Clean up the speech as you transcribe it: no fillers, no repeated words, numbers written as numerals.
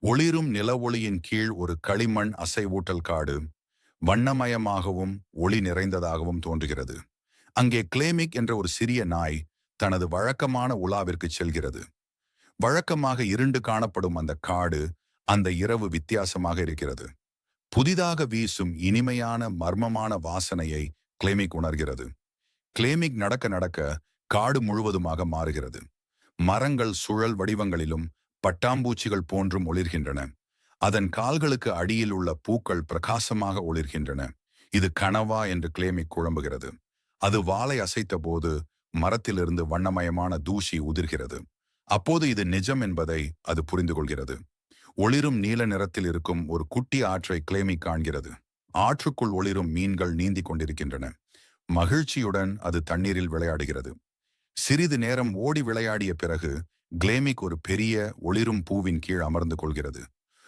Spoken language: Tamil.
ஒளிரும் நில ஒளியின் கீழ் ஒரு களிமண் அசைவூட்டல் காடு வண்ணமயமாகவும் ஒளி நிறைந்ததாகவும் தோன்றுகிறது. அங்கே கிளேமிக் என்ற ஒரு சிறிய நாய் தனது வழக்கமான உலாவிற்கு செல்கிறது. வழக்கமாக இருண்டு காணப்படும் அந்த காடு அந்த இரவு வித்தியாசமாக இருக்கிறது. புதிதாக வீசும் இனிமையான மர்மமான வாசனையை கிளேமிக் உணர்கிறது. கிளேமிக் நடக்க நடக்க காடு முழுவதுமாக மாறுகிறது. மரங்கள் சுழல் வடிவங்களிலும் பட்டாம்பூச்சிகள் போன்றும் ஒளிர்கின்றன. அதன் கால்களுக்கு அடியில் உள்ள பூக்கள் பிரகாசமாக ஒளிர்கின்றன. இது கனவா என்று கிளேமிக் குழம்புகிறது. அது வாளை அசைத்த போது மரத்திலிருந்து வண்ணமயமான தூசி உதிர்கிறது. அப்போது இது நிஜம் என்பதை அது புரிந்து கொள்கிறது. ஒளிரும் நீல நிறத்தில் இருக்கும் ஒரு குட்டி ஆற்றை கிளேமிக் காண்கிறது. ஆற்றுக்குள் ஒளிரும் மீன்கள் நீந்தி கொண்டிருக்கின்றன. மகிழ்ச்சியுடன் அது தண்ணீரில் விளையாடுகிறது. சிறிது நேரம் ஓடி விளையாடிய பிறகு கிளேமிக் ஒரு பெரிய ஒளிரும் பூவின் கீழ் அமர்ந்து கொள்கிறது.